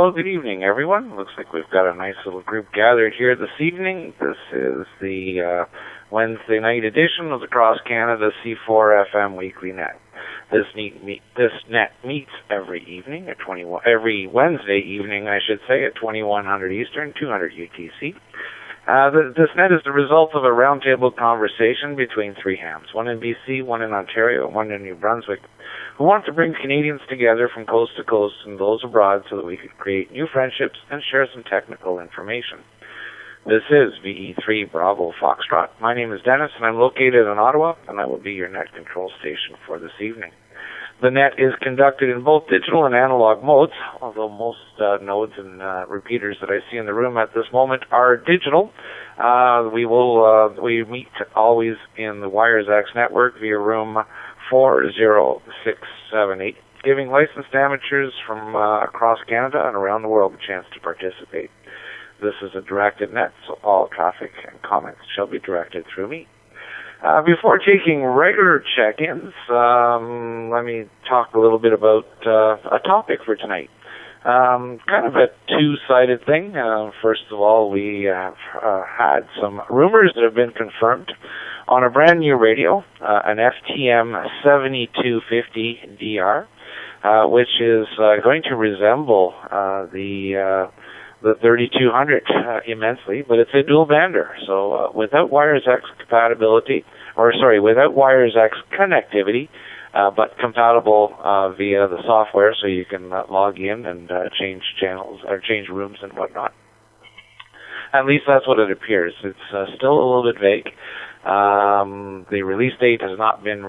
Well, good evening, everyone. Looks like we've got a nice little group gathered here this evening. This is the Wednesday night edition of the Cross Canada C4FM Weekly Net. This net meets every Wednesday evening, I should say, at 2100 Eastern, 200 UTC. This net is the result of a roundtable conversation between three hams, one in BC, one in Ontario, and one in New Brunswick, who want to bring Canadians together from coast to coast and those abroad so that we could create new friendships and share some technical information. This is VE3 Bravo Foxtrot. My name is Dennis, and I'm located in Ottawa, and I will be your net control station for this evening. The net is conducted in both digital and analog modes, although most nodes and repeaters that I see in the room at this moment are digital. We meet always in the WiresX network via room 40678, giving licensed amateurs from across Canada and around the world a chance to participate. This is a directed net, so all traffic and comments shall be directed through me. Before taking regular check-ins, let me talk a little bit about a topic for tonight. Kind of a two-sided thing. First of all, we have had some rumors that have been confirmed on a brand new radio, an FTM 7250DR, which is going to resemble the 3200 immensely, but it's a dual bander. So without WiresX without WiresX connectivity, but compatible via the software, so you can log in and change channels or change rooms and whatnot. At least that's what it appears. It's still a little bit vague. The release date has not been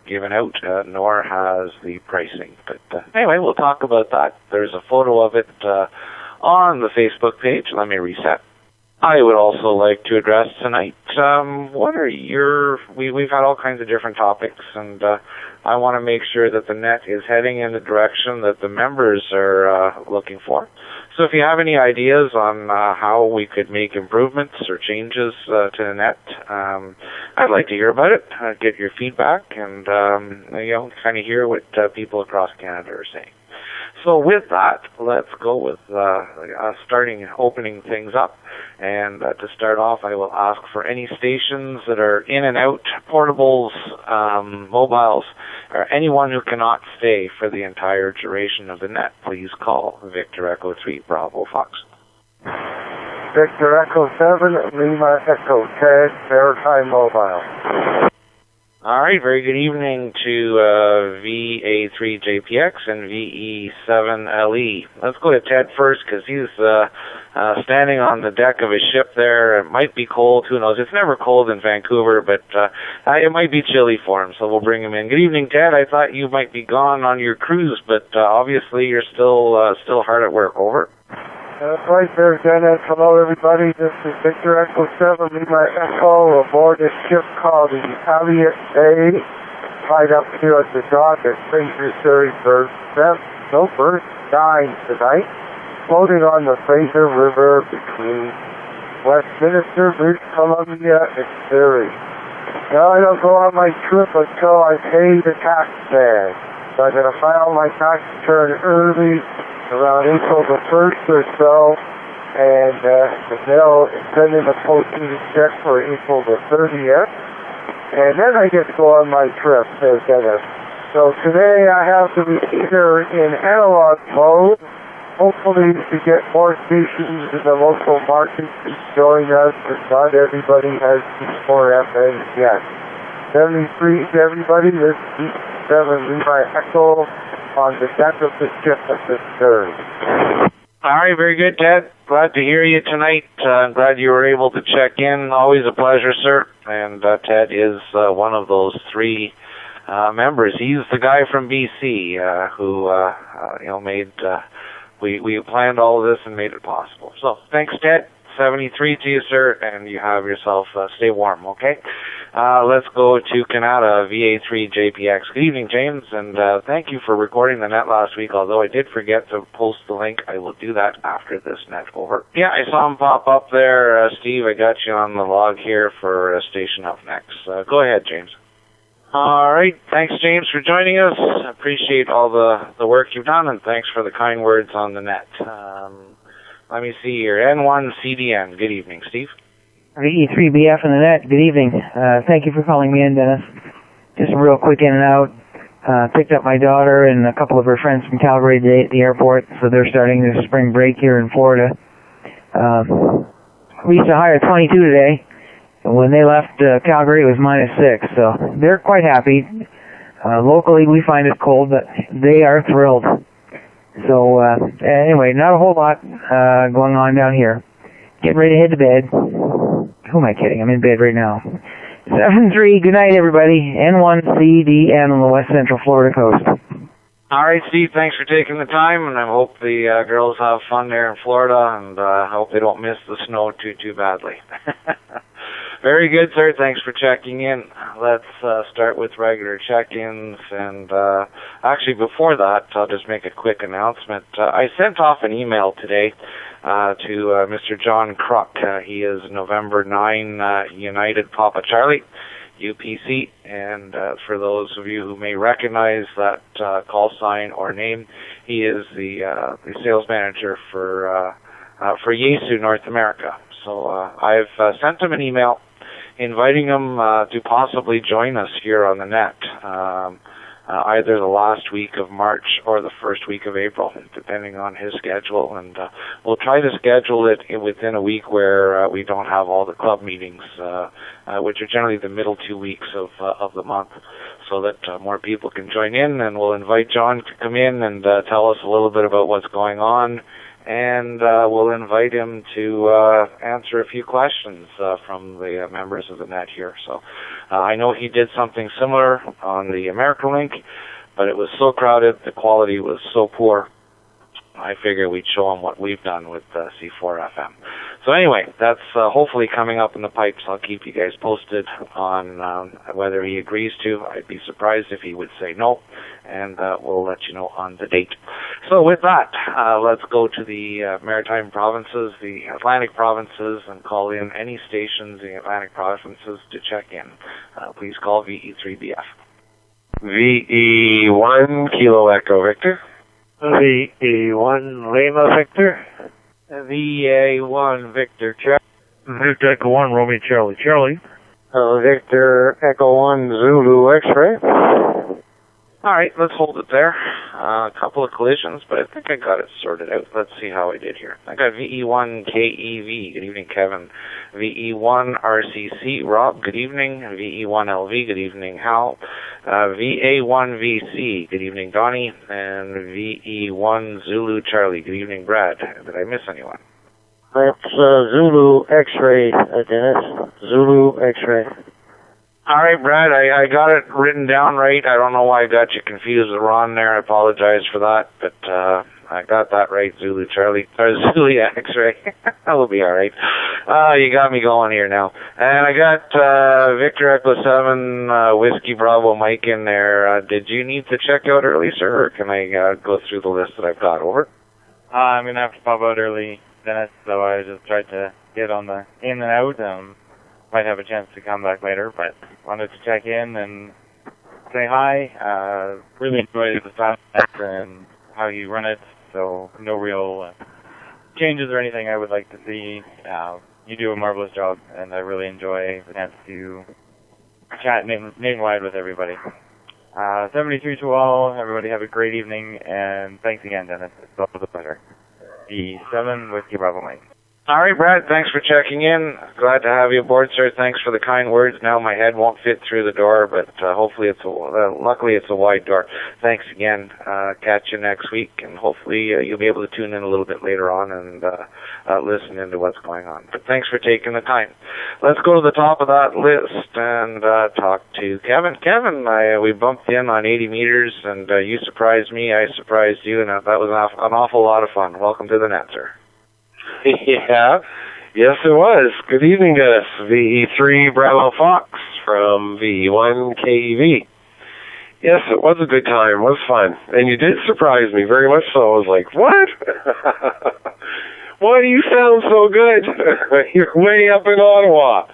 given out, nor has the pricing. But anyway, we'll talk about that. There's a photo of it on the Facebook page. Let me reset. I would also like to address tonight, we've had all kinds of different topics, and I want to make sure that the net is heading in the direction that the members are looking for. So if you have any ideas on how we could make improvements or changes to the net, I'd like to hear about it, get your feedback, and kind of hear what people across Canada are saying. So with that, let's go with opening things up. And to start off, I will ask for any stations that are in and out, portables, mobiles, or anyone who cannot stay for the entire duration of the net, please call Victor Echo 3 Bravo Fox. Victor Echo 7, Lima Echo 10, Maritime Mobile. All right, very good evening to VA3JPX and VE7LE. Let's go to Ted first, because he's standing on the deck of his ship there. It might be cold, who knows? It's never cold in Vancouver, but it might be chilly for him, so we'll bring him in. Good evening, Ted. I thought you might be gone on your cruise, but obviously you're still hard at work. Over. That's right there, Dennis. Hello, everybody. This is Victor Echo 7, Lima Echo, aboard a ship called the Elliott A, tied up here at the dock at St. Lucie no berth 9 tonight, floating on the Fraser River between Westminster, British Columbia, and Surrey. Now, I don't go on my trip until I pay the tax man. So I'm going to file my tax return early, around April the 1st or so, and the mail is sending a postage check for April the 30th, and then I get to go on my trip, says Dennis. So today I have to be either in analog mode, hopefully to get more stations in the local market to join us, but not everybody has C4FM yet. 73 to everybody, this is 7 Levi Echo on the deck of the ship at the stern. All right, very good, Ted. Glad to hear you tonight. I'm glad you were able to check in. Always a pleasure, sir. And Ted is one of those three members. He's the guy from BC who made. We planned all of this and made it possible. So thanks, Ted. 73 to you, sir, and you have yourself, stay warm, okay? Let's go to Canada, VA3JPX. Good evening, James, and thank you for recording the net last week. Although I did forget to post the link, I will do that after this net over. Yeah, I saw him pop up there. Steve, I got you on the log here for station up next. Go ahead, James. All right. Thanks, James, for joining us. Appreciate all the work you've done, and thanks for the kind words on the net. Let me see here. N1CDN. Good evening, Steve. VE3BF in the net. Good evening. Thank you for calling me in, Dennis. Just a real quick in and out. Picked up my daughter and a couple of her friends from Calgary today at the airport, so they're starting their spring break here in Florida. We used to hire 22 today. When they left Calgary, it was -6, so they're quite happy. Locally, we find it cold, but they are thrilled. So, anyway, not a whole lot going on down here. Getting ready to head to bed. Who am I kidding? I'm in bed right now. 7-3, good night, everybody. N1CDN on the West Central Florida coast. All right, Steve, thanks for taking the time, and I hope the girls have fun there in Florida, and I hope they don't miss the snow too badly. Very good, sir. Thanks for checking in. Let's start with regular check-ins, and actually before that, I'll just make a quick announcement. I sent off an email today to Mr. John Kruk. He is November 9 United Papa Charlie, UPC, and for those of you who may recognize that call sign or name, he is the sales manager for Yesu North America. So I've sent him an email inviting him to possibly join us here on the net, either the last week of March or the first week of April, depending on his schedule. And we'll try to schedule it within a week where we don't have all the club meetings, which are generally the middle 2 weeks of the month, so that more people can join in. And we'll invite John to come in and tell us a little bit about what's going on. And we'll invite him to answer a few questions from the members of the net here. So I know he did something similar on the America link, but it was so crowded, the quality was so poor, I figure we'd show him what we've done with C4FM. So anyway, that's hopefully coming up in the pipes. I'll keep you guys posted on whether he agrees to. I'd be surprised if he would say no, and we'll let you know on the date. So with that, let's go to the Maritime provinces, the Atlantic provinces, and call in any stations in the Atlantic provinces to check in. Please call VE3BF. VE1 Kilo Echo Victor. VE1 Lima Victor. VA1 Victor Charlie. Victor Echo 1 Romeo Charlie Charlie. Victor Echo 1 Zulu X-Ray. All right, let's hold it there. A couple of collisions, but I think I got it sorted out. Let's see how I did here. I got VE1 KEV. Good evening, Kevin. VE1 RCC. Rob, good evening. VE1 LV. Good evening, Hal. VA1 VC. Good evening, Donnie. And VE1 Zulu Charlie. Good evening, Brad. Did I miss anyone? That's Zulu X-Ray, Dennis. Zulu X-Ray. All right, Brad, I got it written down right. I don't know why I got you confused with Ron there. I apologize for that, but I got that right, Zulu Charlie, or Zulu X-Ray. That'll be all right. You got me going here now. And I got Victor Echo 7, Whiskey Bravo Mike in there. Did you need to check out early, sir, or can I go through the list that I've got? Over. I'm going to have to pop out early, Dennis, so I just tried to get on the in and out. Might have a chance to come back later, but wanted to check in and say hi. Really enjoyed the staff and how you run it, so no real changes or anything I would like to see. You do a marvelous job, and I really enjoy the chance to chat nationwide with everybody. 73 to all. Everybody have a great evening, and thanks again, Dennis. It's always a pleasure. E7 Whiskey Bravo Mike. All right, Brad, thanks for checking in. Glad to have you aboard, sir. Thanks for the kind words. Now my head won't fit through the door, but hopefully luckily it's a wide door. Thanks again. Catch you next week, and hopefully you'll be able to tune in a little bit later on and listen into what's going on. But thanks for taking the time. Let's go to the top of that list and talk to Kevin. Kevin, we bumped in on 80 meters, and you surprised me. I surprised you, and that was an awful lot of fun. Welcome to the net, sir. Yeah, yes it was. Good evening, Dennis. VE3 Bravo Fox from VE1 KEV. Yes, it was a good time. It was fun. And you did surprise me, very much so. I was like, what? Why do you sound so good? You're way up in Ottawa.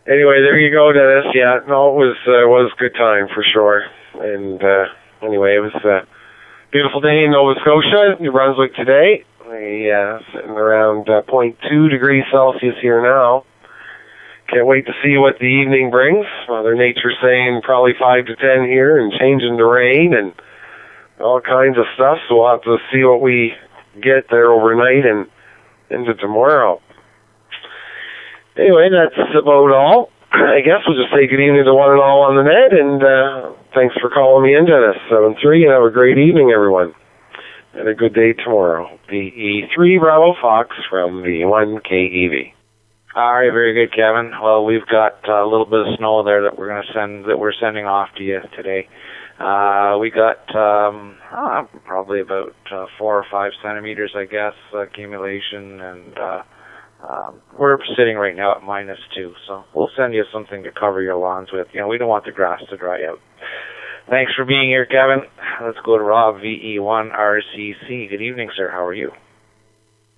Anyway, there you go, Dennis. Yeah, no, it was a good time for sure. And anyway, it was a beautiful day in Nova Scotia, New Brunswick today. Sitting around 0.2 degrees Celsius here now. Can't wait to see what the evening brings. Mother Nature's saying probably 5 to 10 here and changing to rain and all kinds of stuff. So we'll have to see what we get there overnight and into tomorrow. Anyway, that's about all. I guess we'll just say good evening to one and all on the net, and thanks for calling me in, Dennis. 7-3, and have a great evening, everyone. And a good day tomorrow. VE3 Bravo Fox from V1 KEV. All right, very good, Kevin. Well, we've got a little bit of snow there that we're sending off to you today. We got probably about 4 or 5 centimeters, I guess, accumulation, and we're sitting right now at -2. So we'll send you something to cover your lawns with. You know, we don't want the grass to dry out. Thanks for being here, Kevin. Let's go to Rob, VE1 RCC. Good evening, sir. How are you?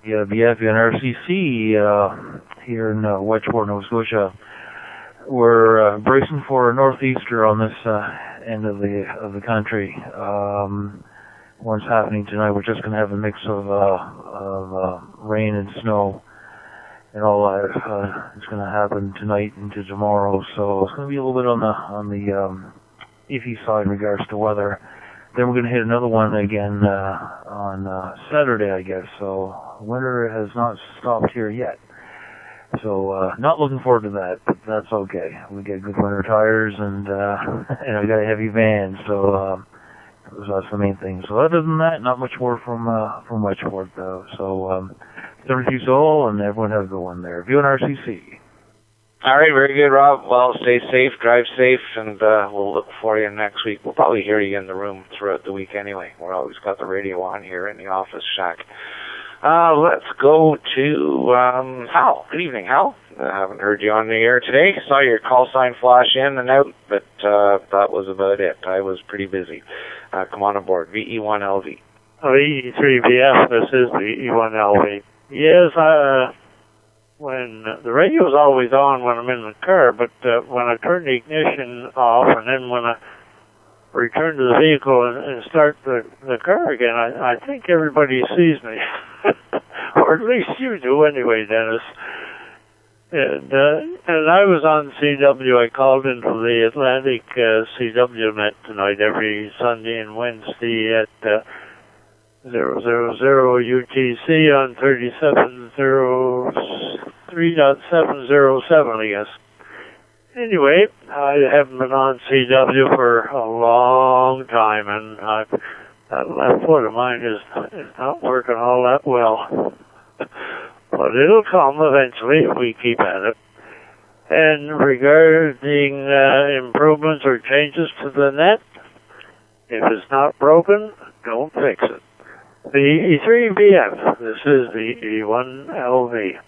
Yeah, BF and RCC here in Wedgeport, Nova Scotia. We're bracing for a northeaster on this end of the country. One's happening tonight. We're just going to have a mix of rain and snow and all that. It's going to happen tonight into tomorrow. So it's going to be a little bit on the iffy side in regards to weather. Then we're going to hit another one again on Saturday, I guess. So winter has not stopped here yet. So not looking forward to that, but that's okay. We get good winter tires, and I got a heavy van, so that's the main thing. So other than that, not much more from Wedgeport, though. So 73 Soul, and everyone have a good one there. View on RCC. All right, very good, Rob. Well, stay safe, drive safe, and we'll look for you next week. We'll probably hear you in the room throughout the week anyway. We're always got the radio on here in the office shack. Let's go to Hal. Good evening, Hal. I haven't heard you on the air today. Saw your call sign flash in and out, but that was about it. I was pretty busy. Come on aboard. VE1LV. VE3BF, this is VE1LV. Yes, when the radio's always on when I'm in the car, but when I turn the ignition off and then when I return to the vehicle and start the car again, I think everybody sees me. Or at least you do anyway, Dennis. And I was on CW. I called into the Atlantic CW net tonight every Sunday and Wednesday at 000 UTC on 3703.707, I guess. Anyway, I haven't been on CW for a long time, and that left foot of mine is not working all that well. But it'll come eventually if we keep at it. And regarding improvements or changes to the net, if it's not broken, don't fix it. The E3BF, this is the E1LV.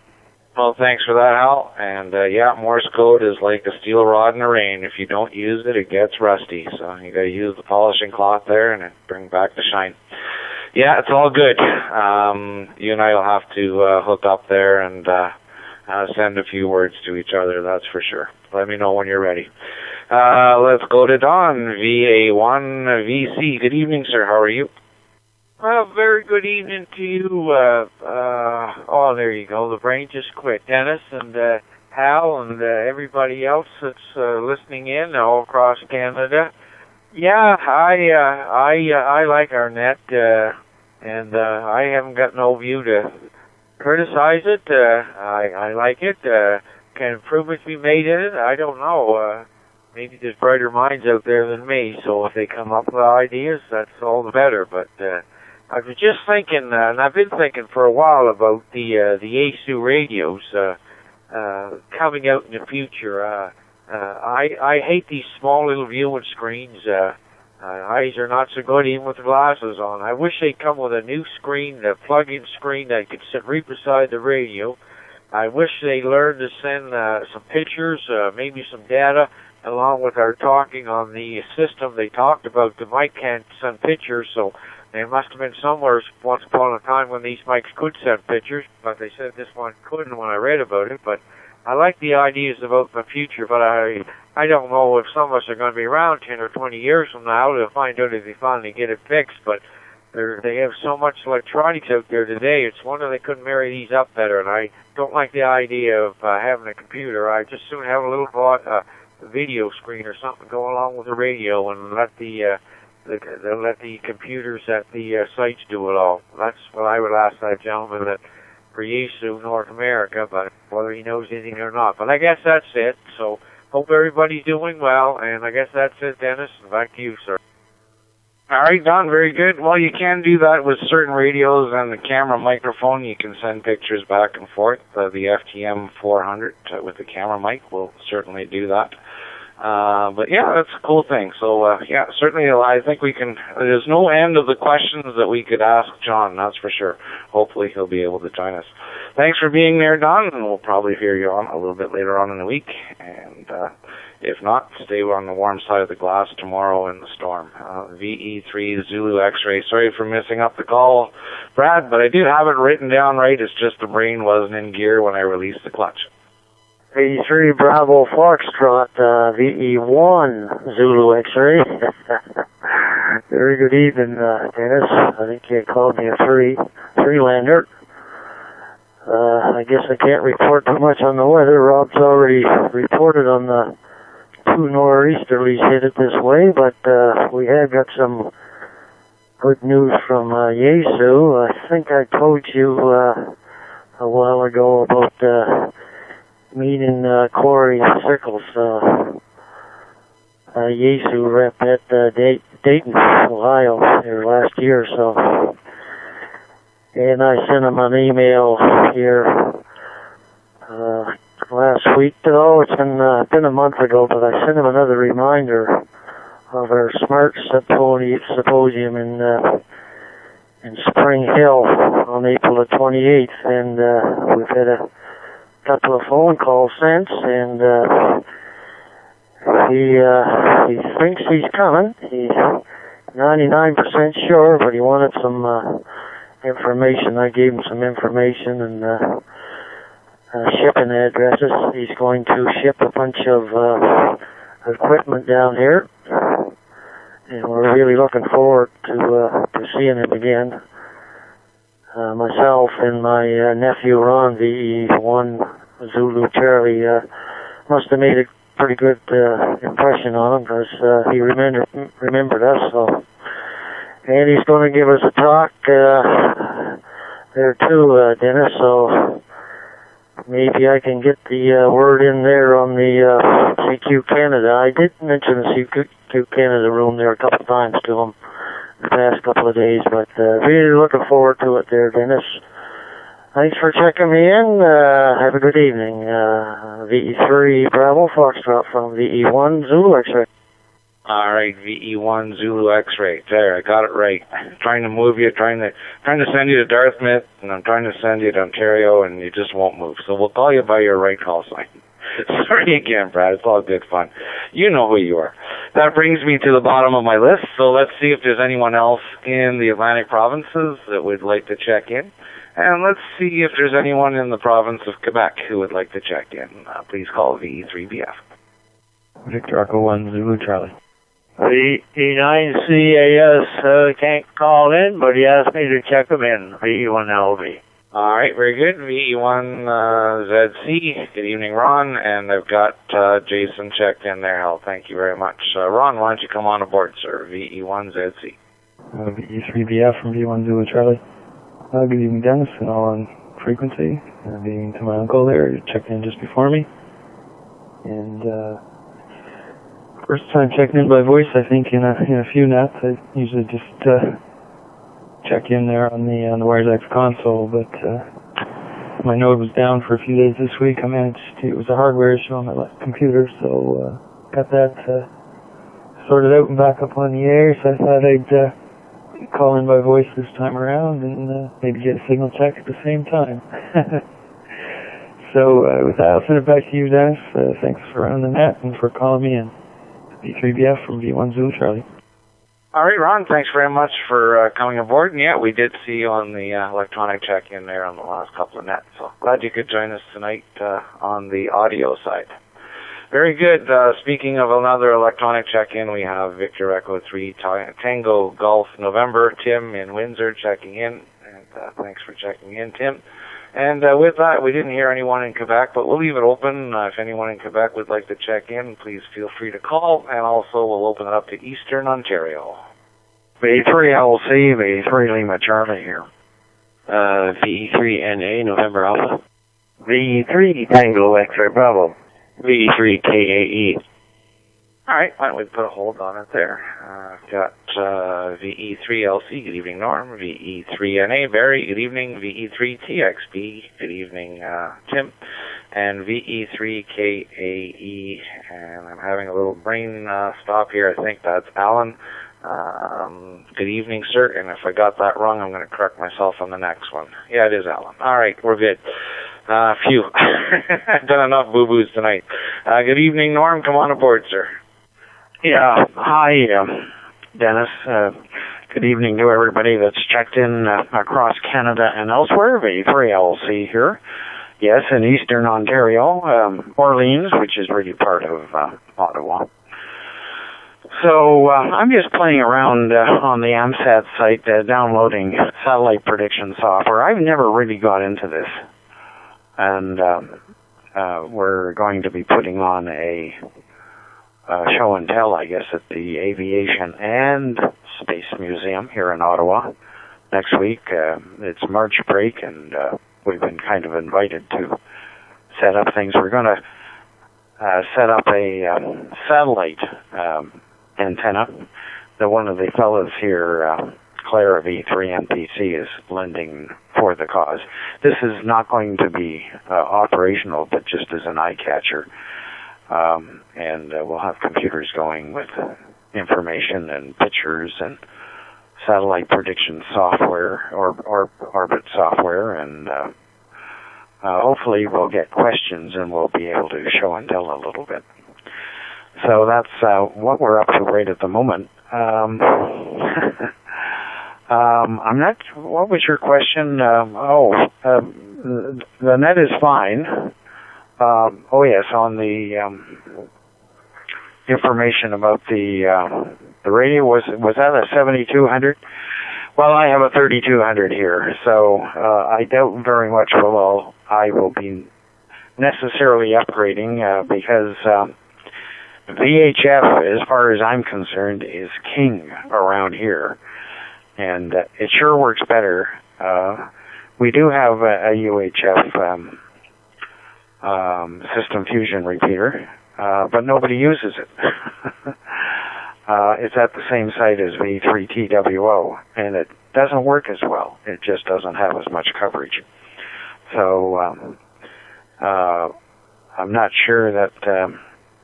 Well, thanks for that, Hal. And yeah, Morse code is like a steel rod in the rain. If you don't use it, it gets rusty. So you got to use the polishing cloth there and bring back the shine. Yeah, it's all good. You and I will have to hook up there and send a few words to each other, that's for sure. Let me know when you're ready. Let's go to Don, VA1VC. Good evening, sir. How are you? Well, very good evening to you. Oh, there you go. The brain just quit. Dennis and Hal and everybody else that's listening in all across Canada. Yeah, I like our net, and I haven't got no view to criticize it. I like it. Can improvements be made in it? I don't know. Maybe there's brighter minds out there than me, so if they come up with ideas, that's all the better. But I was just thinking, and I've been thinking for a while about the ASU radios coming out in the future. I hate these small little viewing screens. Eyes are not so good even with the glasses on. I wish they'd come with a new screen, a plug-in screen that could sit right beside the radio. I wish they learned to send some pictures, maybe some data, along with our talking on the system. They talked about the mic can't send pictures, so there must have been somewhere once upon a time when these mics could send pictures, but they said this one couldn't when I read about it. But I like the ideas about the future, but I don't know if some of us are going to be around 10 or 20 years from now to find out if they finally get it fixed. But they have so much electronics out there today. It's wonder they couldn't marry these up better. And I don't like the idea of having a computer. I just soon have a little video screen or something go along with the radio and let the computers at the sites do it all. That's what I would ask that gentleman that for Yesu, North America, but whether he knows anything or not. But I guess that's it. So hope everybody's doing well, and I guess that's it, Dennis. Back to you, sir. All right, Don, very good. Well, you can do that with certain radios and the camera microphone. You can send pictures back and forth. The FTM 400 with the camera mic will certainly do that. But yeah, that's a cool thing. So yeah, certainly I think we can, there's no end of the questions that we could ask John, that's for sure. Hopefully he'll be able to join us. Thanks for being there, Don, and we'll probably hear you on a little bit later on in the week. And if not, stay on the warm side of the glass tomorrow in the storm. VE3 Zulu X-ray. Sorry for missing up the call, Brad, but I do have it written down right. It's just the brain wasn't in gear when I released the clutch. VE3 Bravo Foxtrot, VE1 Zulu X-ray. Very good evening, Dennis. I think you called me a three-lander. I guess I can't report too much on the weather. Rob's already reported on the 2 nor'easterlies headed this way, but we have got some good news from Yesu. I think I told you a while ago about meeting Corey Sickles, Yesu rep at Dayton, Ohio, here last year or so. And I sent him an email here last week. Oh, it's been a month ago, but I sent him another reminder of our Smart Symposium in Spring Hill on April the 28th, and we've had a couple of phone calls since, and he thinks he's coming. He's 99% sure, but he wanted some information. I gave him some information and shipping addresses. He's going to ship a bunch of equipment down here, and we're really looking forward to seeing him again. Myself and my nephew Ron, VE1 Zulu Charlie, must have made a pretty good impression on him, because he remembered us. So, and he's going to give us a talk there too, Dennis. So maybe I can get the word in there on the CQ Canada. I did mention the CQ Canada room there a couple of times to him the past couple of days, but really looking forward to it there, Dennis. Thanks for checking me in. Have a good evening. VE3 Bravo Foxtrot from VE1 Zulu X-ray. All right, VE1 Zulu X-ray. There, I got it right. I'm trying to move you, trying to send you to Dartmouth, and I'm trying to send you to Ontario, and you just won't move. So we'll call you by your right call sign. Sorry again, Brad. It's all good fun. You know who you are. That brings me to the bottom of my list. So let's see if there's anyone else in the Atlantic provinces that would like to check in. And let's see if there's anyone in the province of Quebec who would like to check in. Please call VE3BF. Victor Echo 1 Zulu Charlie. The E9CAS can't call in, but he asked me to check him in, VE1LV. All right, very good. VE1ZC. Good evening, Ron. And I've got Jason checked in there. Hell, thank you very much. Ron, why don't you come on aboard, sir? VE1ZC. VE3BF from V1 Zulu Charlie. Good evening, Dennis, and all on frequency. Good evening to my uncle there. You checked in just before me. And first time checking in by voice, I think, in a few nats. I usually just check in there on the WiresX console, but my node was down for a few days this week. I managed to, it was a hardware issue on my computer, so got that sorted out and back up on the air, so I thought I'd call in by voice this time around and maybe get a signal check at the same time. So with that, I'll send it back to you, Dennis. Thanks for running the net and for calling me in. V3BF from V1 Zulu Charlie. All right, Ron, thanks very much for coming aboard. And yeah, we did see you on the electronic check-in there on the last couple of nets. So glad you could join us tonight on the audio side. Very good. Speaking of another electronic check-in, we have Victor Echo 3 Tango Golf November. Tim in Windsor checking in. And thanks for checking in, Tim. And with that, we didn't hear anyone in Quebec, but we'll leave it open. If anyone in Quebec would like to check in, please feel free to call. And also, we'll open it up to Eastern Ontario. V3LC, V3 Lima Charlie here. VE3NA, November Alpha. VE3 Tango X-Ray Bravo. VE3 KAE. All right, why don't we put a hold on it there? I've got VE3LC, good evening, Norm. VE3NA, Barry, good evening. VE3TXB, good evening, Tim. And VE3KAE, and I'm having a little brain stop here. I think that's Alan. Good evening, sir. And if I got that wrong, I'm going to correct myself on the next one. Yeah, it is Alan. All right, we're good. Phew. I've done enough boo-boos tonight. Good evening, Norm. Come on aboard, sir. Yeah. Hi, Dennis. Good evening to everybody that's checked in across Canada and elsewhere. V3LC here. Yes, in Eastern Ontario, Orleans, which is really part of Ottawa. So I'm just playing around on the AMSAT site, downloading satellite prediction software. I've never really got into this. And we're going to be putting on a show and tell, I guess, at the Aviation and Space Museum here in Ottawa next week. It's March break, and we've been kind of invited to set up things. We're going to set up a satellite antenna that one of the fellows here, Claire of E3MPC, is lending for the cause. This is not going to be operational, but just as an eye catcher. And we'll have computers going with information and pictures and satellite prediction software or orbit software, and hopefully we'll get questions and we'll be able to show and tell a little bit. So that's what we're up to right at the moment. I'm not. What was your question? The net is fine. Oh yes, on the information about the radio, was that a 7200? Well, I have a 3200 here, so I doubt very much I will be necessarily upgrading because VHF, as far as I'm concerned, is king around here, and it sure works better. We do have a UHF system fusion repeater, but nobody uses it. It's at the same site as V3TWO, and it doesn't work as well. It just doesn't have as much coverage. So I'm not sure that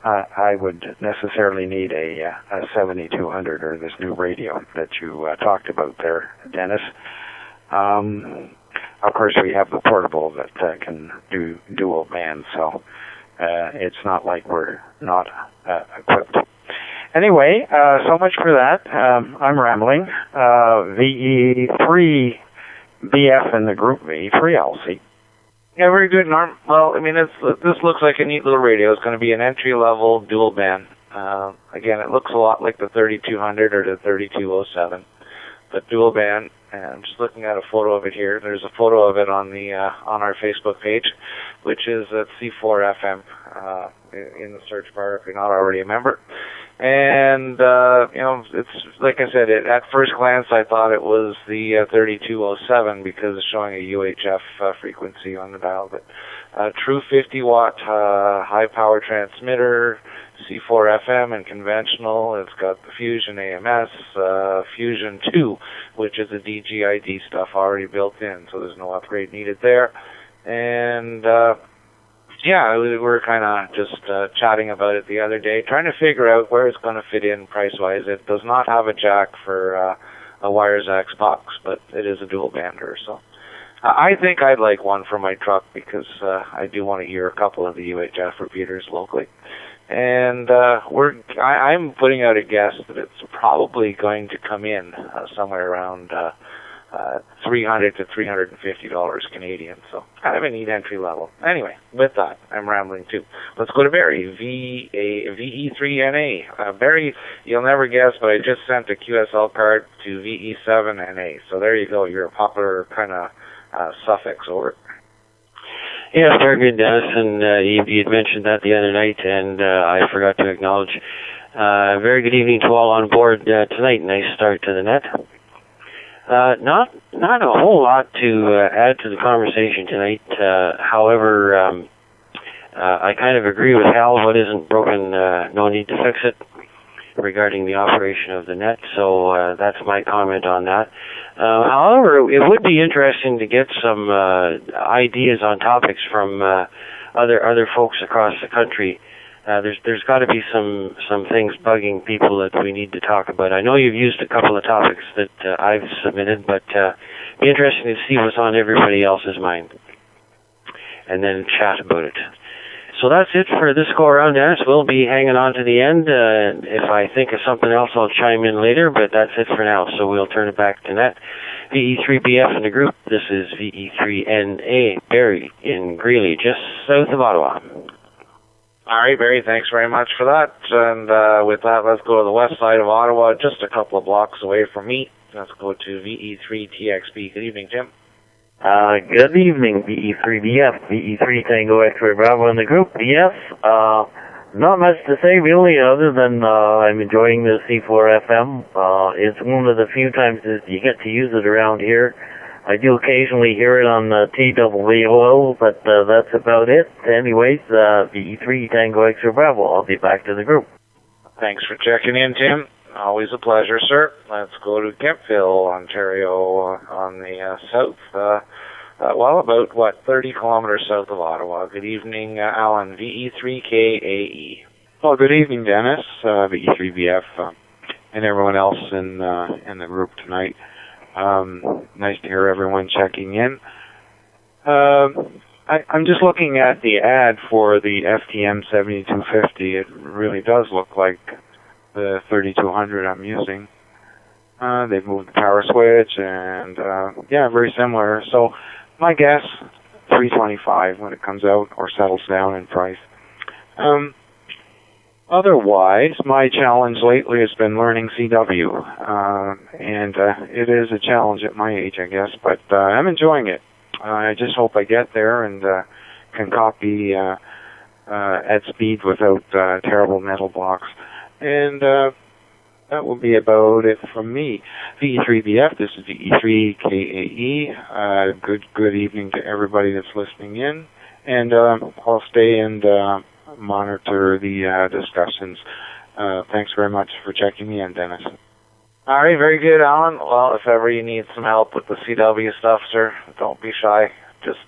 I would necessarily need a 7200 or this new radio that you talked about there, Dennis. Of course, we have the portable that can do dual band, so it's not like we're not equipped. Anyway, so much for that. I'm rambling. VE3BF in the group, VE3LC. Yeah, very good, Norm. Well, I mean, this looks like a neat little radio. It's going to be an entry-level dual band. Again, it looks a lot like the 3200 or the 3207, but dual band. And I'm just looking at a photo of it here. There's a photo of it on the on our Facebook page, which is at C4FM in the search bar if you're not already a member. And it's like I said, at first glance I thought it was the 3207 because it's showing a UHF frequency on the dial. But true 50-watt high power transmitter, C4FM and conventional. It's got the Fusion AMS, Fusion 2, which is the DGID stuff already built in, so there's no upgrade needed there. And we were kind of just chatting about it the other day, trying to figure out where it's going to fit in price-wise. It does not have a jack for a WireZax box, but it is a dual bander. So I think I'd like one for my truck because I do want to hear a couple of the UHF repeaters locally. And I'm putting out a guess that it's probably going to come in somewhere around $300 to $350 Canadian. So kind of a neat entry level. Anyway, with that, I'm rambling too. Let's go to Barry, VE3NA. Barry, you'll never guess, but I just sent a QSL card to VE7NA. So there you go. You're a popular kind of suffix over. Yeah, very good, Dennis, and you'd mentioned that the other night, and I forgot to acknowledge. Very good evening to all on board tonight. Nice start to the net. Not a whole lot to add to the conversation tonight. However, I kind of agree with Hal. What isn't broken, no need to fix it, regarding the operation of the net. So that's my comment on that. However, it would be interesting to get some ideas on topics from other folks across the country. There's got to be some things bugging people that we need to talk about. I know you've used a couple of topics that I've submitted, but it'd be interesting to see what's on everybody else's mind, and then chat about it. So that's it for this go-around, Dennis. We'll be hanging on to the end. If I think of something else, I'll chime in later, but that's it for now. So we'll turn it back to net. VE3BF in the group. This is VE3NA, Barry in Greeley, just south of Ottawa. All right, Barry, thanks very much for that. And with that, let's go to the west side of Ottawa, just a couple of blocks away from me. Let's go to VE3TXB. Good evening, Tim. Good evening, VE3BF, VE3 Tango X-Ray Bravo in the group. BF, not much to say really, other than I'm enjoying the C4FM. It's one of the few times that you get to use it around here. I do occasionally hear it on TWO, but that's about it. Anyways, VE3 Tango X-Ray Bravo. I'll be back to the group. Thanks for checking in, Tim. Always a pleasure, sir. Let's go to Kemptville, Ontario, on the south, about 30 kilometers south of Ottawa. Good evening, Alan, VE3KAE. Well, good evening, Dennis, VE3BF, and everyone else in the group tonight. Nice to hear everyone checking in. I'm just looking at the ad for the FTM 7250. It really does look like the 3200 I'm using. They've moved the power switch, and very similar. So my guess, $325 when it comes out or settles down in price. Otherwise, my challenge lately has been learning CW, and it is a challenge at my age, I guess, but I'm enjoying it. I just hope I get there and can copy at speed without terrible metal blocks. And that will be about it from me. VE3BF, this is VE3KAE. Good evening to everybody that's listening in. And I'll stay and monitor the discussions. Thanks very much for checking me in, Dennis. All right, very good, Alan. Well, if ever you need some help with the CW stuff, sir, don't be shy. Just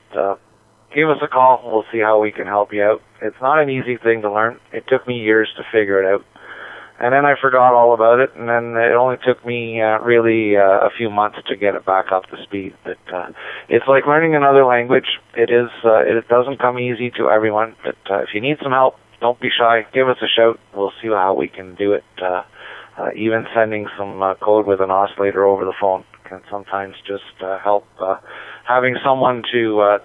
give us a call. We'll see how we can help you out. It's not an easy thing to learn. It took me years to figure it out. And then I forgot all about it, and then it only took me really a few months to get it back up to speed. But it's like learning another language. It doesn't come easy to everyone, but if you need some help, don't be shy. Give us a shout. We'll see how we can do it. Even sending some code with an oscillator over the phone can sometimes just help. Having someone to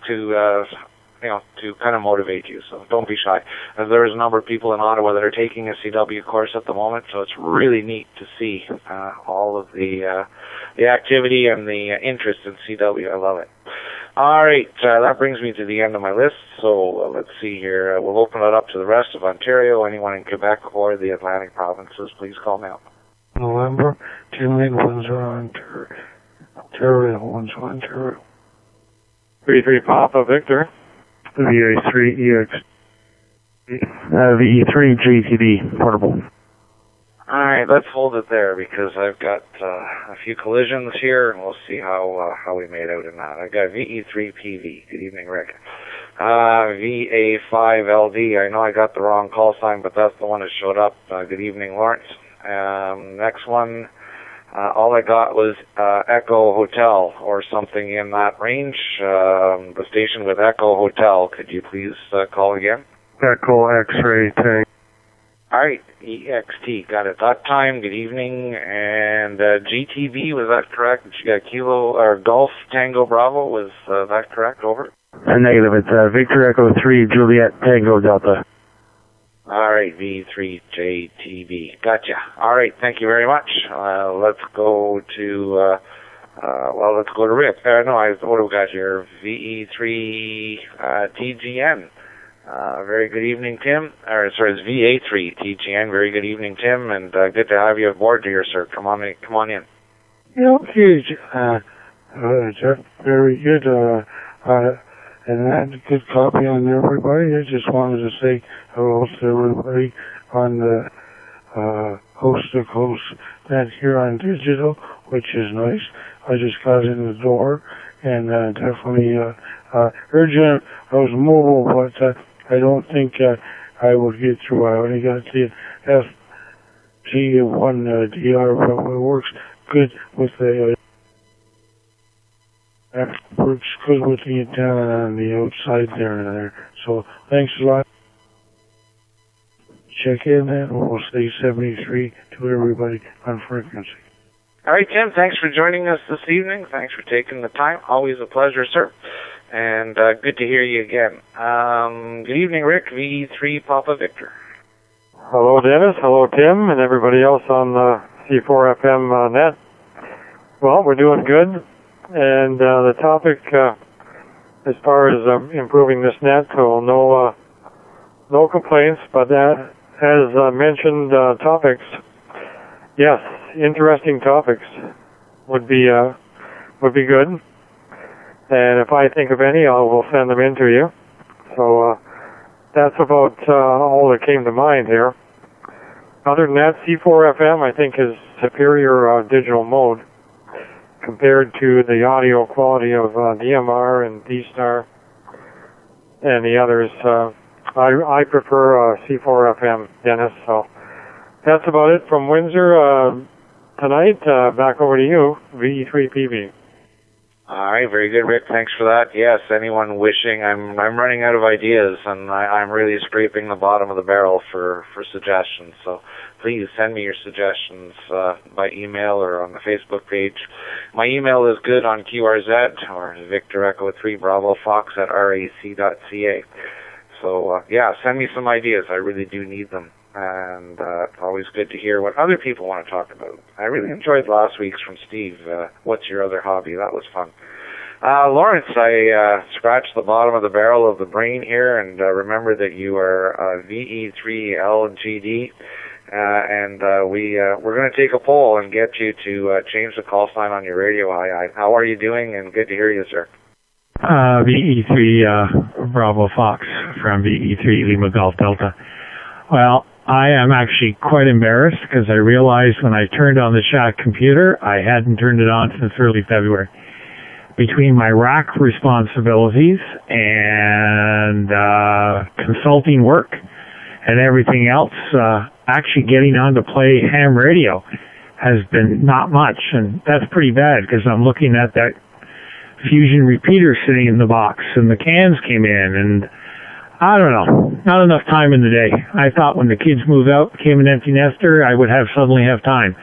kind of motivate you. So don't be shy. There's a number of people in Ottawa that are taking a CW course at the moment, so it's really neat to see all of the activity and the interest in CW. I love it. All right, that brings me to the end of my list. So let's see here. We'll open it up to the rest of Ontario. Anyone in Quebec or the Atlantic provinces, please call now. November, Julian, Windsor, Ontario, Windsor, Ontario. 33 Papa Victor. VA3EX. VE3 GTD portable. All right, let's hold it there because I've got a few collisions here, and we'll see how we made out in that. I got VE3PV. Good evening, Rick. VA5LD. I know I got the wrong call sign, but that's the one that showed up. Good evening, Lawrence. Next one. All I got was Echo Hotel or something in that range. The station with Echo Hotel. Could you please call again? Echo X-ray tank. All right, EXT, got it. That time, good evening. And GTB, was that correct? Kilo, or Golf Tango Bravo, was that correct? Over? Negative, it's Victor Echo 3, Juliet Tango Delta. All right, V3JTB. Gotcha. All right, thank you very much. Let's go to, let's go to Rick. What do we got here? VE3TGN. Very good evening, Tim. It's VA3TGN. Very good evening, Tim, and good to have you aboard here, sir. Come on in. Yeah, okay, Jeff, very good. And that's a good copy on everybody. I just wanted to say hello to everybody on the Coast to Coast net here on Digital, which is nice. I just got in the door and definitely heard you. I was mobile, but I don't think I would get through. I only got the FG1DR, but it works good with the works good with the antenna on the outside there. So thanks a lot. Checkin and we'll say 73 to everybody on frequency. All right, Tim, thanks for joining us this evening. Thanks for taking the time. Always a pleasure, sir. And good to hear you again. Good evening, Rick, VE3 Papa Victor. Hello, Dennis. Hello, Tim, and everybody else on the C4FM net. Well, we're doing good. And the topic, as far as improving this net, so no complaints, but that, as mentioned topics, yes, interesting topics would be good. And if I think of any, I will send them in to you. So that's about all that came to mind here. Other than that, C4FM, I think, is superior digital mode compared to the audio quality of DMR and D-Star and the others. I prefer C4FM, Dennis. So that's about it from Windsor tonight. Back over to you, VE3PB. All right, very good, Rick. Thanks for that. Yes, anyone wishing, I'm running out of ideas, and I'm really scraping the bottom of the barrel for suggestions. So please send me your suggestions by email or on the Facebook page. My email is good on QRZ or Victor Echo 3 Bravo Fox at rac.ca. So send me some ideas. I really do need them. And it's always good to hear what other people want to talk about. I really enjoyed last week's from Steve. What's your other hobby? That was fun. Lawrence, I scratched the bottom of the barrel of the brain here and remember that you are VE3LGD. And we're going to take a poll and get you to change the call sign on your radio. How are you doing? And good to hear you, sir. VE3 Bravo Fox from VE3 Lima Golf Delta. Well, I am actually quite embarrassed because I realized when I turned on the shack computer, I hadn't turned it on since early February. Between my rack responsibilities and consulting work and everything else, actually getting on to play ham radio has been not much, and that's pretty bad because I'm looking at that Fusion repeater sitting in the box, and the cans came in, and I don't know, not enough time in the day. I thought when the kids moved out, became an empty nester, I would suddenly have time.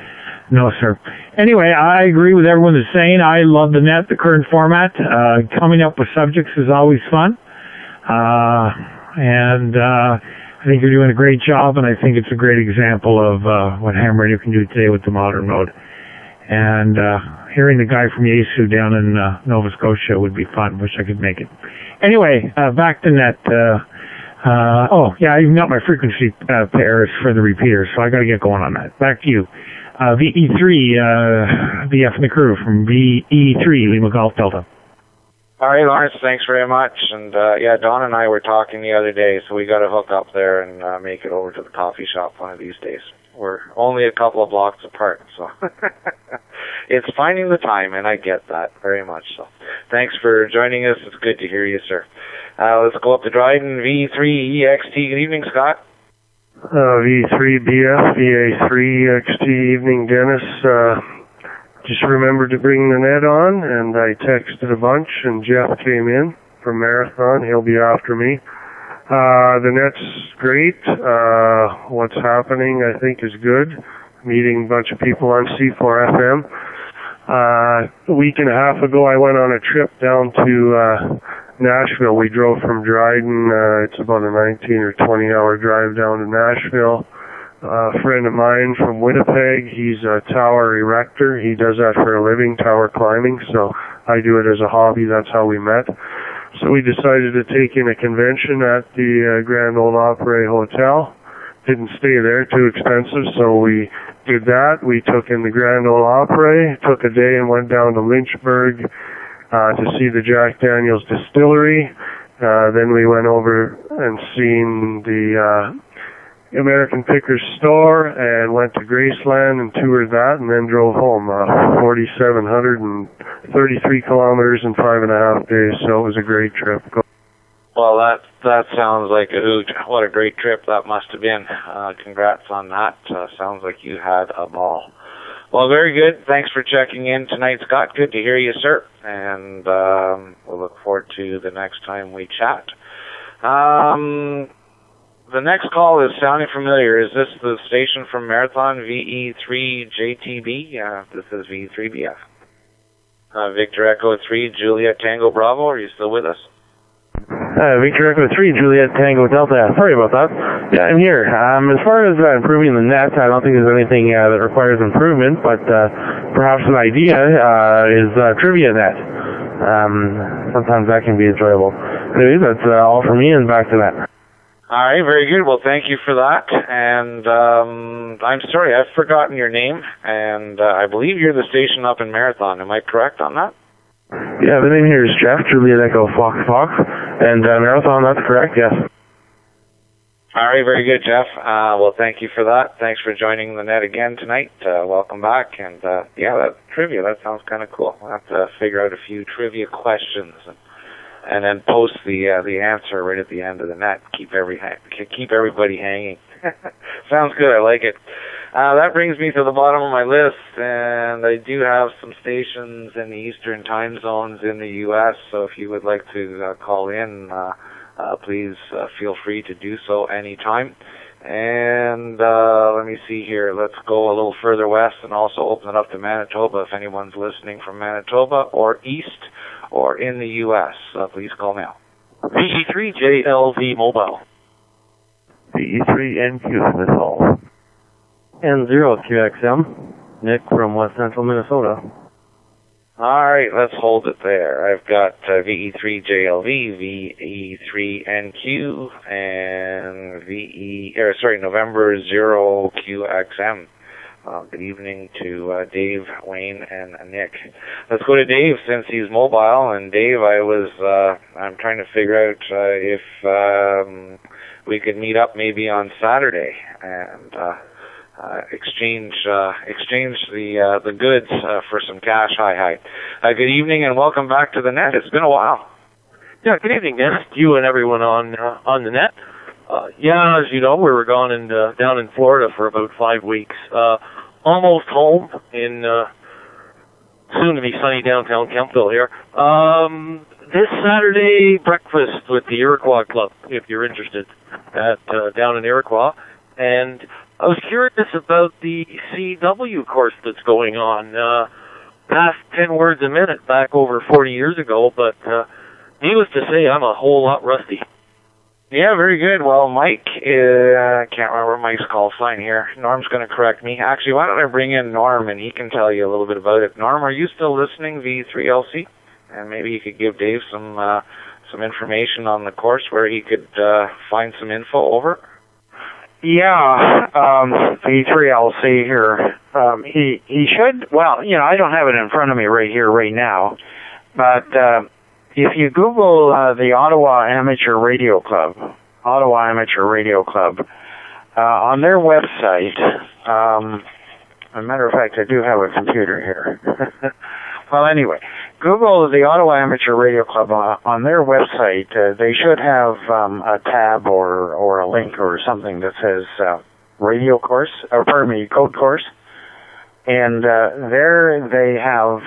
No, sir. Anyway, I agree with everyone that's saying. I love the net, the current format. Coming up with subjects is always fun. And I think you're doing a great job, and I think it's a great example of what ham radio can do today with the modern mode. And hearing the guy from Yesu down in Nova Scotia would be fun. Wish I could make it. Anyway, back to net. I even got my frequency pairs for the repeaters, so I got to get going on that. Back to you. VE3, BF and the crew from VE3, Lima Golf Delta. All right, Lawrence, thanks very much. And Don and I were talking the other day, so we got to hook up there and make it over to the coffee shop one of these days. We're only a couple of blocks apart, so it's finding the time, and I get that very much. So thanks for joining us. It's good to hear you, sir. Let's go up to Dryden, V3EXT. Good evening, Scott. V3BF, VA3XT, evening, Dennis. Just remembered to bring the net on, and I texted a bunch, and Jeff came in from Marathon. He'll be after me. The net's great. What's happening, I think, is good. Meeting a bunch of people on C4FM. A week and a half ago, I went on a trip down to Nashville. We drove from Dryden. It's about a 19 or 20-hour drive down to Nashville. A friend of mine from Winnipeg, he's a tower erector. He does that for a living, tower climbing, so I do it as a hobby. That's how we met. So we decided to take in a convention at the Grand Ole Opry Hotel. Didn't stay there, too expensive, so we did that. We took in the Grand Ole Opry, took a day and went down to Lynchburg to see the Jack Daniels distillery. Then we went over and seen the American Pickers store and went to Graceland and toured that and then drove home. 4,733 kilometers in 5.5 days, so it was a great trip. Well, that sounds like a hoot. What a great trip that must have been. Congrats on that. Sounds like you had a ball. Well, very good. Thanks for checking in tonight, Scott. Good to hear you, sir. And we'll look forward to the next time we chat. The next call is sounding familiar. Is this the station from Marathon, VE3JTB? This is VE3BF. Victor Echo 3, Juliet Tango Bravo. Are you still with us? Victor Echo 3, Juliet Tango Delta. Sorry about that. Yeah, I'm here. As far as improving the net, I don't think there's anything that requires improvement, but perhaps an idea is trivia net. Sometimes that can be enjoyable. Anyway, that's all for me, and back to that. All right, very good. Well, thank you for that. And I'm sorry, I've forgotten your name, and I believe you're the station up in Marathon. Am I correct on that? Yeah, the name here is Jeff, Juliet Echo Fox, and Marathon, that's correct, yes. All right, very good, Jeff. Well, thank you for that. Thanks for joining the net again tonight. Welcome back. And, yeah, that trivia, that sounds kind of cool. We'll have to figure out a few trivia questions and then post the answer right at the end of the net. Keep everybody hanging. Sounds good. I like it. That brings me to the bottom of my list, and I do have some stations in the Eastern time zones in the U.S., so if you would like to call in, please feel free to do so anytime. And let me see here. Let's go a little further west and also open it up to Manitoba if anyone's listening from Manitoba or east or in the U.S. Please call now. VE3JLV Mobile. VE3NQ Smith Hall. N0QXM. Nick from West Central Minnesota. All right, let's hold it there. I've got VE3JLV, VE3NQ, and November 0QXM. Good evening to Dave, Wayne, and Nick. Let's go to Dave since he's mobile. And Dave, I'm trying to figure out if we could meet up maybe on Saturday and exchange the goods for some cash. Hi. Good evening and welcome back to the net. It's been a while. Yeah, good evening, Dennis. You and everyone on the net. Yeah, as you know, we were down in Florida for about 5 weeks. Almost home in soon to be sunny downtown Kempville here. This Saturday, breakfast with the Iroquois Club, if you're interested, down in Iroquois. And I was curious about the CW course that's going on. Past 10 words a minute back over 40 years ago, but needless to say, I'm a whole lot rusty. Yeah, very good. Well, Mike, I can't remember Mike's call sign here. Norm's going to correct me. Actually, why don't I bring in Norm and he can tell you a little bit about it. Norm, are you still listening, V3LC? And maybe you could give Dave some information on the course where he could find some info over. Yeah, V3LC here. He should, well, I don't have it in front of me right here, right now, but if you Google the Ottawa Amateur Radio Club, on their website, as a matter of fact, I do have a computer here. Well, anyway, Google the Ottawa Amateur Radio Club on their website. They should have a tab or a link or something that says radio course, code course. And there they have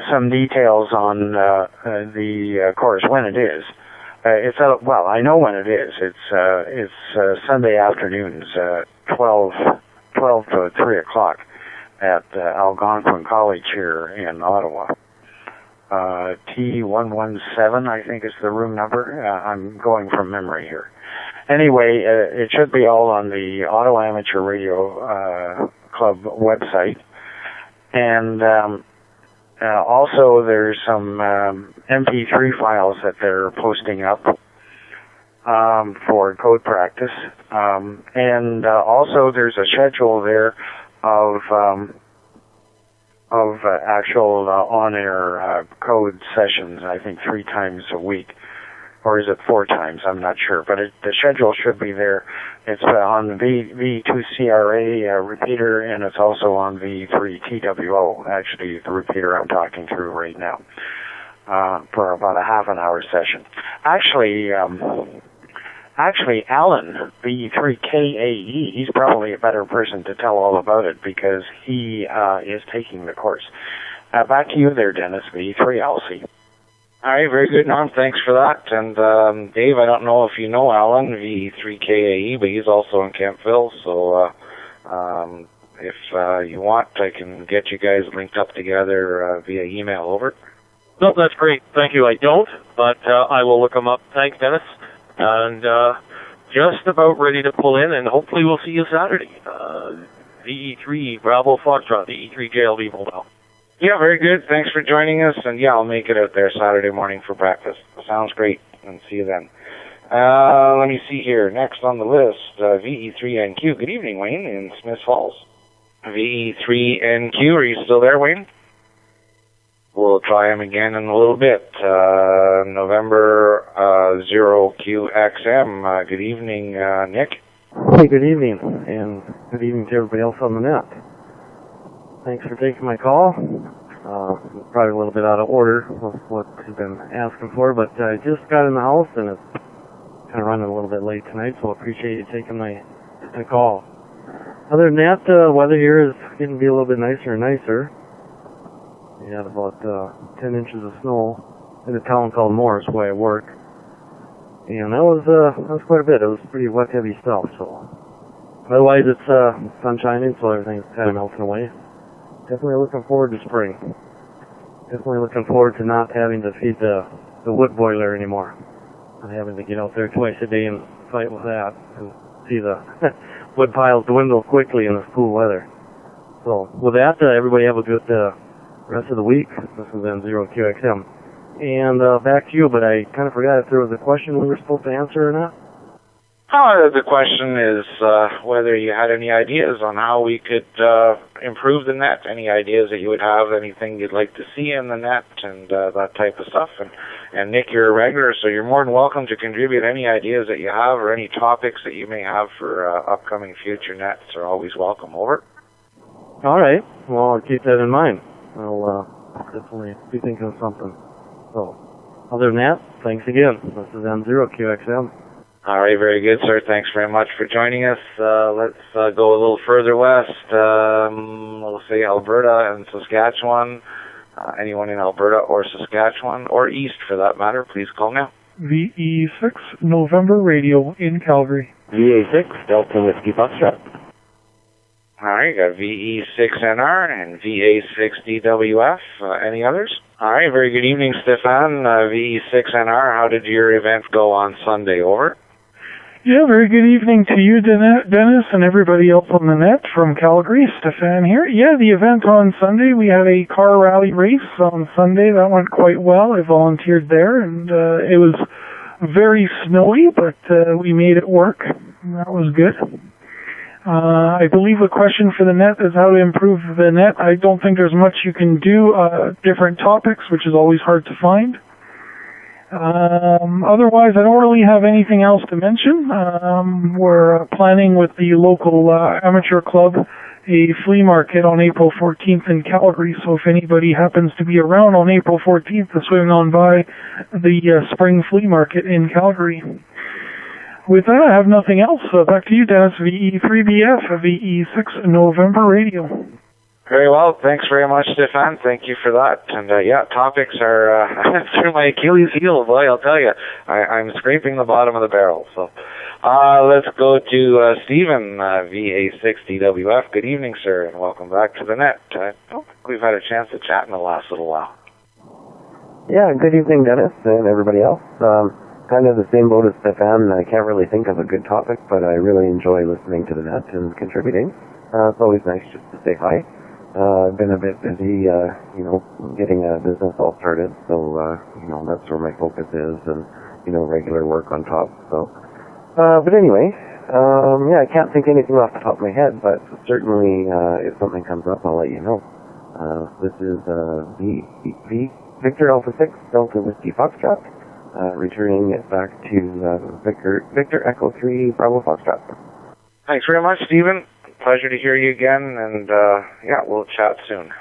some details on the course, when it is. well, I know when it is. It's Sunday afternoons, 12 to 3 o'clock at Algonquin College here in Ottawa. T117, I think is the room number. I'm going from memory here. Anyway, it should be all on the Ottawa Amateur Radio Club website. And also there's some MP3 files that they're posting up for code practice. And also there's a schedule there of actual on-air code sessions, I think 3 times a week. Or is it 4 times? I'm not sure. But the schedule should be there. It's on the V2CRA repeater, and it's also on V3TWO, actually the repeater I'm talking through right now, for about a half an hour session. Actually, Alan, V3KAE, he's probably a better person to tell all about it because he is taking the course. Back to you there, Dennis, V3LC. All right, very good, Norm. Thanks for that. And Dave, I don't know if you know Alan, V3KAE, but he's also in Kempville. So if you want, I can get you guys linked up together via email. Over. No, that's great. Thank you. I don't, but I will look them up. Thanks, Dennis. And just about ready to pull in, and hopefully we'll see you Saturday. VE3 Bravo Foxtrot, VE3 JLB Mobile. Yeah, very good. Thanks for joining us. And yeah, I'll make it out there Saturday morning for breakfast. Sounds great. And see you then. Let me see here. Next on the list, VE3NQ. Good evening, Wayne, in Smiths Falls. VE3NQ, are you still there, Wayne? We'll try him again in a little bit. November 0QXM. Good evening, Nick. Hey, good evening. And good evening to everybody else on the net. Thanks for taking my call. Probably a little bit out of order with what you've been asking for, but I just got in the house and it's kind of running a little bit late tonight, so I appreciate you taking my call. Other than that, weather here is getting to be a little bit nicer and nicer. We had about 10 inches of snow in a town called Morris where I work, and that was quite a bit. It was pretty wet, heavy stuff. So otherwise, it's sun shining, so everything's kind of melting away. Definitely looking forward to spring. Definitely looking forward to not having to feed the wood boiler anymore. Not having to get out there twice a day and fight with that and see the wood piles dwindle quickly in this cool weather. So with that, everybody have a good rest of the week. This is N0QXM. And back to you, but I kind of forgot if there was a question we were supposed to answer or not. The question is whether you had any ideas on how we could improve the net, any ideas that you would have, anything you'd like to see in the net, and that type of stuff. And Nick, you're a regular, so you're more than welcome to contribute any ideas that you have or any topics that you may have for upcoming future nets are always welcome. Over. All right. Well, I'll keep that in mind. I'll definitely be thinking of something. So, other than that, thanks again. This is N0QXM. All right, very good, sir. Thanks very much for joining us. Let's go a little further west. We'll say Alberta and Saskatchewan. Anyone in Alberta or Saskatchewan, or east for that matter, please call now. VE6 November Radio in Calgary. VA6 Delta Whiskey Foxtrot. All right, got VE6NR and VA6DWF. Any others? All right, very good evening, Stefan. VE6NR, how did your event go on Sunday? Over. Yeah, very good evening to you, Dennis, and everybody else on the net from Calgary. Stefan here. Yeah, the event on Sunday, we had a car rally race on Sunday. That went quite well. I volunteered there, and it was very snowy, but we made it work. That was good. I believe the question for the net is how to improve the net. I don't think there's much you can do, different topics, which is always hard to find. Otherwise, I don't really have anything else to mention. We're planning with the local amateur club a flea market on April 14th in Calgary, so if anybody happens to be around on April 14th to swing on by the spring flea market in Calgary. With that, I have nothing else. Back to you, Dennis, VE3BF, VE6 November Radio. Very well. Thanks very much, Stefan. Thank you for that. And yeah, topics are through my Achilles heel, boy, I'll tell you. I'm scraping the bottom of the barrel. So let's go to Stephen, VA6DWF. Good evening, sir, and welcome back to the net. I don't think we've had a chance to chat in the last little while. Yeah, good evening, Dennis, and everybody else. Kind of the same boat as Stefan. I can't really think of a good topic, but I really enjoy listening to the net and contributing. It's always nice just to say hi. I've been a bit busy, getting a business all started, so, that's where my focus is, and, regular work on top, so. But anyway, I can't think anything off the top of my head, but certainly, if something comes up, I'll let you know. This is, Victor Alpha 6, Delta Whiskey Foxtrot, returning it back to, Victor Echo 3, Bravo Foxtrot. Thanks very much, Stephen. Pleasure to hear you again, and we'll chat soon.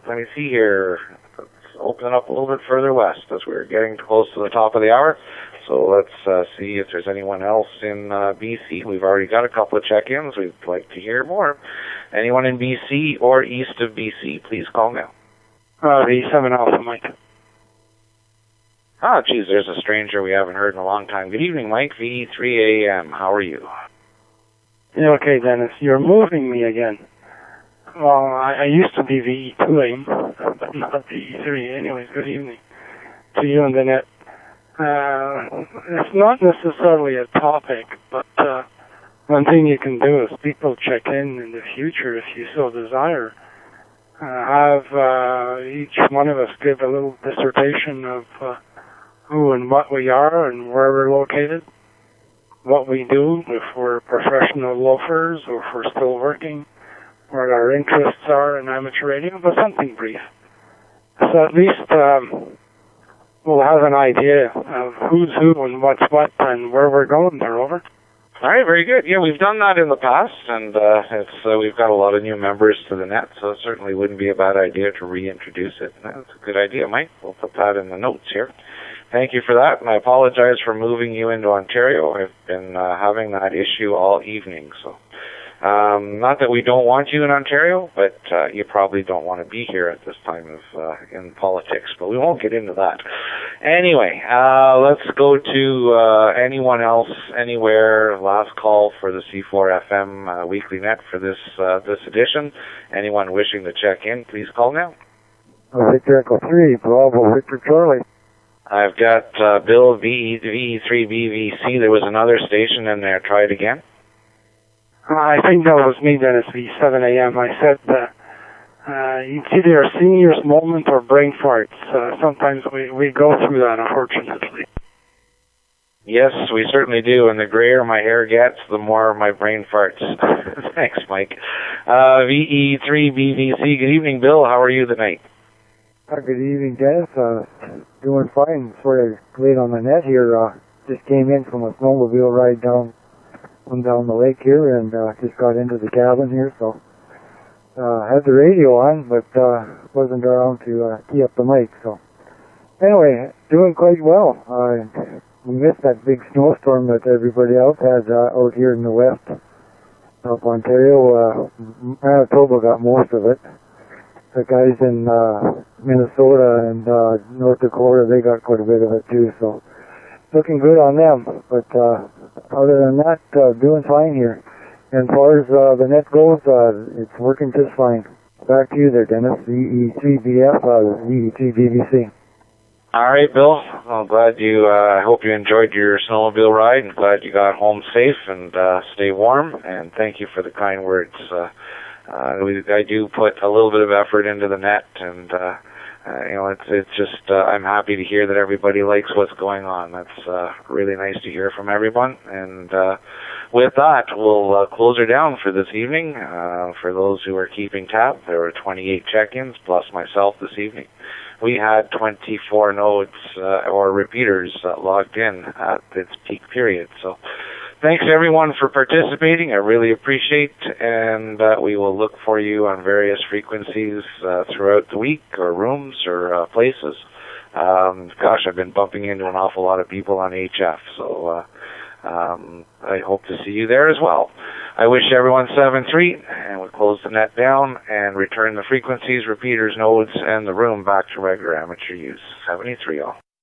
Let me see here. Let's open it up a little bit further west as we're getting close to the top of the hour. So let's see if there's anyone else in BC. We've already got a couple of check-ins. We'd like to hear more. Anyone in BC or east of BC, please call now. V7 Alpha, Mike. Ah, geez, there's a stranger we haven't heard in a long time. Good evening, Mike, VE3AM. How are you? Yeah, okay, Dennis. You're moving me again. Well, I used to be VE2AM, but not VE3. Anyways, good evening to you and the net. It's not necessarily a topic, but one thing you can do is people check in the future if you so desire. Have each one of us give a little dissertation of who and what we are and where we're located, what we do, if we're professional loafers or if we're still working, what our interests are in amateur radio, but something brief. So at least we'll have an idea of who's who and what's what and where we're going there, over. All right, very good. Yeah, we've done that in the past, and we've got a lot of new members to the net, so it certainly wouldn't be a bad idea to reintroduce it. That's a good idea, Mike. We'll put that in the notes here. Thank you for that, and I apologize for moving you into Ontario. I've been having that issue all evening, so not that we don't want you in Ontario, but you probably don't want to be here at this time of in politics, but we won't get into that. Anyway, let's go to anyone else, anywhere. Last call for the C4FM Weekly Net for this edition. Anyone wishing to check in, please call now. Victor Echo 3, Bravo, Victor Charlie. I've got Bill VE3BVC. There was another station in there. Try it again. I think that was me, Dennis, V7AM. I said it's either a senior's moment or brain farts. Sometimes we go through that, unfortunately. Yes, we certainly do, and the grayer my hair gets, the more my brain farts. Thanks, Mike. VE3BVC, good evening, Bill. How are you tonight? Good evening, Dennis. Doing fine. Sort of late on the net here. Just came in from a snowmobile ride down the lake here, and just got into the cabin here, so had the radio on, but wasn't around to key up the mic, so anyway, doing quite well. We missed that big snowstorm that everybody else has out here in the west of Ontario. Manitoba got most of it. The guys in Minnesota and North Dakota, they got quite a bit of it too, so looking good on them. But other than that, doing fine here. And as far as the net goes, it's working just fine. Back to you there, Dennis. VE3BF, VE3BBC. All right, Bill. I'm glad you, I hope you enjoyed your snowmobile ride and glad you got home safe and stay warm. And thank you for the kind words. I do put a little bit of effort into the net, and it's just I'm happy to hear that everybody likes what's going on. That's really nice to hear from everyone. And with that, we'll close her down for this evening. For those who are keeping tab, there were 28 check-ins plus myself this evening. We had 24 nodes or repeaters logged in at its peak period. So thanks everyone for participating. I really appreciate, and we will look for you on various frequencies throughout the week, or rooms, or places. Gosh, I've been bumping into an awful lot of people on HF, so I hope to see you there as well. I wish everyone 7-3, and we'll close the net down, and return the frequencies, repeaters, nodes, and the room back to regular amateur use. 73 all.